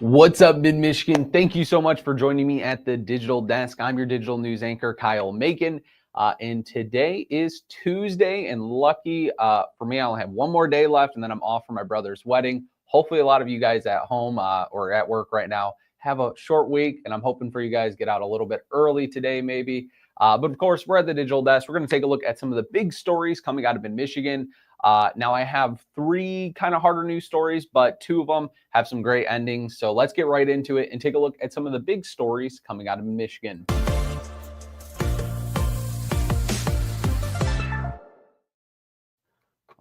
What's up, Mid-Michigan? Thank you so much for joining me at the Digital Desk. I'm your digital news anchor, Kyle Macon. And today is Tuesday, and lucky for me, I only have one more day left, and then I'm off for my brother's wedding. Hopefully, a lot of you guys at home or at work right now have a short week, and I'm hoping for you guys get out a little bit early today, maybe. But of course, we're at the Digital Desk. We're going to take a look at some of the big stories coming out of Mid-Michigan. Now I have three kind of harder news stories, but two of them have some great endings. So let's get right into it and take a look at some of the big stories coming out of Michigan.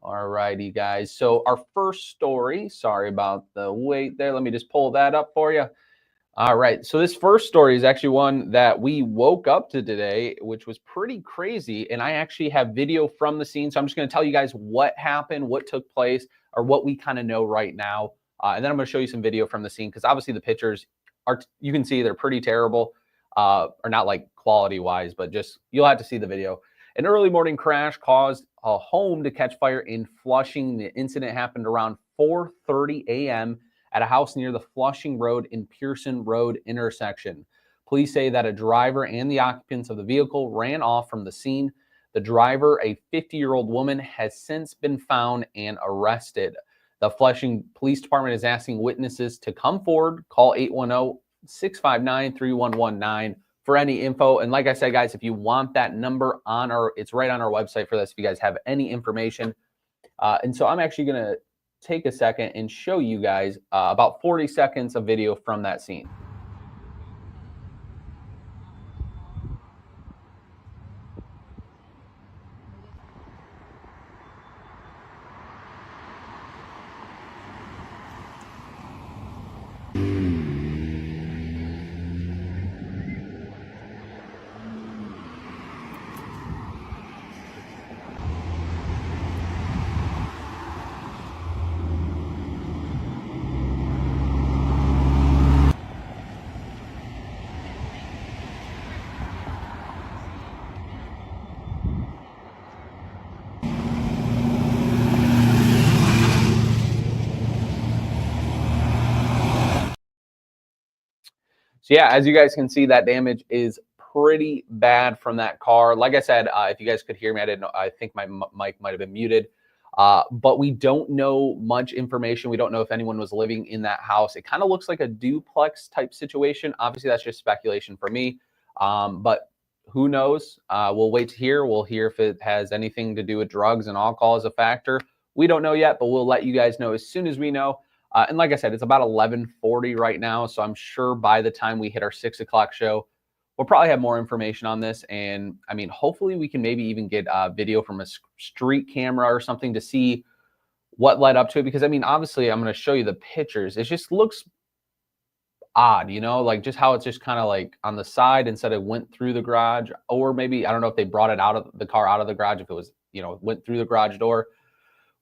All righty, guys. So our first story, sorry about the wait there. Let me just pull that up for you. All right. So this first story is actually one that we woke up to today, which was pretty crazy. And I actually have video from the scene. So I'm just going to tell you guys what happened, what took place, or what we kind of know right now. And then I'm going to show you some video from the scene because obviously the pictures are, you can see they're pretty terrible, or not like quality wise, but just you'll have to see the video. An early morning crash caused a home to catch fire in Flushing. The incident happened around 4:30 a.m. at a house near the Flushing Road and Pearson Road intersection. Police say that a driver and the occupants of the vehicle ran off from the scene. The driver, a 50-year-old woman, has since been found and arrested. The Flushing Police Department is asking witnesses to come forward. Call 810-659-3119 for any info. And like I said, guys, if you want that number it's right on our website for this, if you guys have any information. And so I'm actually going to take a second and show you guys about 40 seconds of video from that scene. So yeah, as you guys can see, that damage is pretty bad from that car. Like I said, if you guys could hear me, I didn't know. I think my mic might have been muted. But we don't know much information. We don't know if anyone was living in that house. It kind of looks like a duplex type situation. Obviously, that's just speculation for me. But who knows? We'll wait to hear. We'll hear if it has anything to do with drugs and alcohol as a factor. We don't know yet, but we'll let you guys know as soon as we know. And like I said, it's about 11:40 right now. So I'm sure by the time we hit our 6 o'clock show, we'll probably have more information on this. And I mean, hopefully we can maybe even get a video from a street camera or something to see what led up to it. Because I mean, obviously I'm going to show you the pictures. It just looks odd, like just how it's just kind of like on the side instead of went through the garage, or maybe, I don't know if they brought it out of the car out of the garage, if it was, went through the garage door.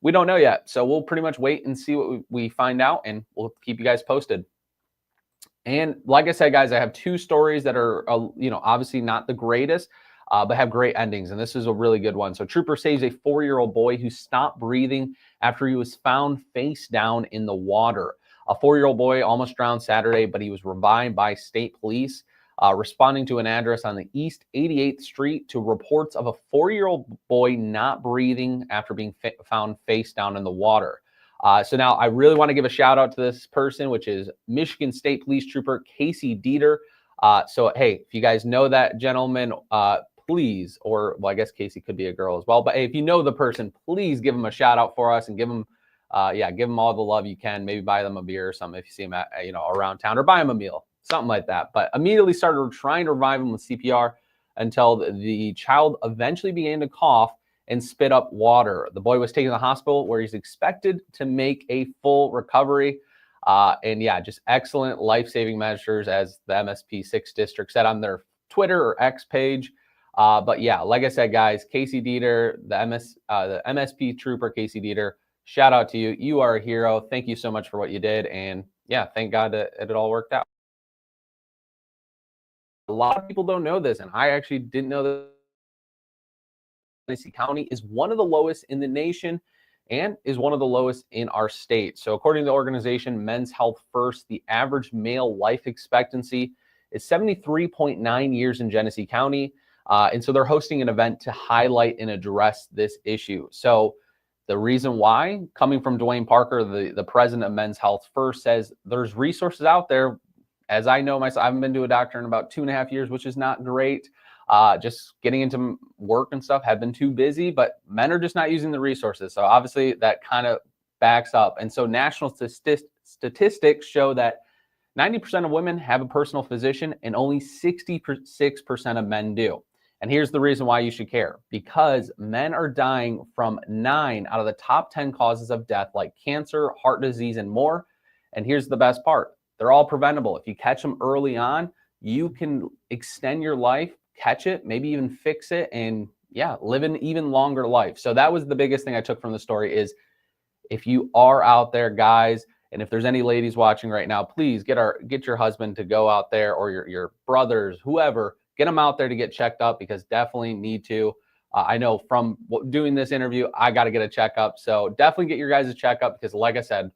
We don't know yet. So we'll pretty much wait and see what we find out, and we'll keep you guys posted. And like I said, guys, I have two stories that are, obviously not the greatest, but have great endings. And this is a really good one. So trooper saves a 4-year-old boy who stopped breathing after he was found face down in the water. A 4-year-old boy almost drowned Saturday, but he was revived by state police. Responding to an address on the East 88th Street to reports of a 4-year-old boy not breathing after being found face down in the water. So now I really want to give a shout out to this person, which is Michigan State Police Trooper Casey Dieter. So, hey, if you guys know that gentleman, please, or well, I guess Casey could be a girl as well. But hey, if you know the person, please give him a shout out for us and give him all the love you can. Maybe buy them a beer or something if you see him at, around town, or buy him a meal. Something like that. But immediately started trying to revive him with CPR until the child eventually began to cough and spit up water. The boy was taken to the hospital where he's expected to make a full recovery. And yeah, just excellent life-saving measures, as the MSP 6 district said on their Twitter or X page. But yeah, like I said, guys, Casey Dieter, the MSP trooper, Casey Dieter, shout out to you. You are a hero. Thank you so much for what you did. And yeah, thank God that it all worked out. A lot of people don't know this, and I actually didn't know that Genesee County is one of the lowest in the nation. and is one of the lowest in our state. So according to the organization Men's Health First, the average male life expectancy is 73.9 years in Genesee County. And so they're hosting an event to highlight and address this issue. So the reason why, coming from Dwayne Parker, the president of Men's Health First, says there's resources out there. As I know myself, I haven't been to a doctor in about 2.5 years, which is not great. Just getting into work and stuff, have been too busy, but men are just not using the resources. So obviously that kind of backs up. And so national statistics show that 90% of women have a personal physician and only 66% of men do. And here's the reason why you should care. Because men are dying from 9 out of the top 10 causes of death, like cancer, heart disease, and more. And here's the best part. They're all preventable. If you catch them early on, you can extend your life, catch it, maybe even fix it, and yeah, live an even longer life. So that was the biggest thing I took from the story is if you are out there, guys, and if there's any ladies watching right now, please get your husband to go out there, or your brothers, whoever, get them out there to get checked up, because definitely need to. I know from doing this interview, I got to get a checkup. So definitely get your guys' checkup, because like I said,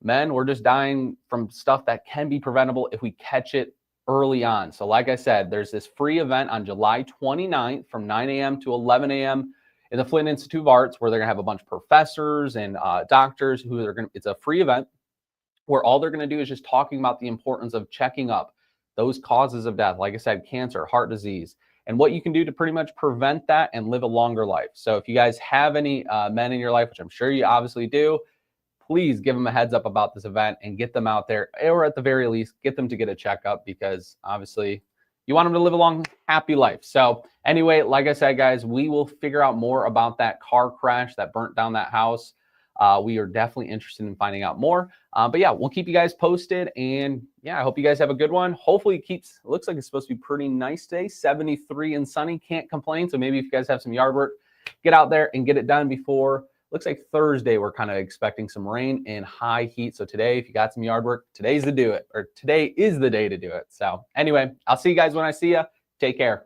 men, we're just dying from stuff that can be preventable if we catch it early on. So like I said, there's this free event on July 29th from 9 a.m. to 11 a.m. in the Flint Institute of Arts, where they're going to have a bunch of professors and doctors who are going to, it's a free event where all they're going to do is just talking about the importance of checking up those causes of death. Like I said, cancer, heart disease, and what you can do to pretty much prevent that and live a longer life. So if you guys have any men in your life, which I'm sure you obviously do, please give them a heads up about this event and get them out there, or at the very least, get them to get a checkup, because obviously you want them to live a long, happy life. So anyway, like I said, guys, we will figure out more about that car crash that burnt down that house. We are definitely interested in finding out more. But yeah, we'll keep you guys posted. And yeah, I hope you guys have a good one. Hopefully it looks like it's supposed to be pretty nice today, 73 and sunny. Can't complain. So maybe if you guys have some yard work, get out there and get it done before. Looks like Thursday, we're kind of expecting some rain and high heat. So today, if you got some yard work, today is the day to do it. So anyway, I'll see you guys when I see you. Take care.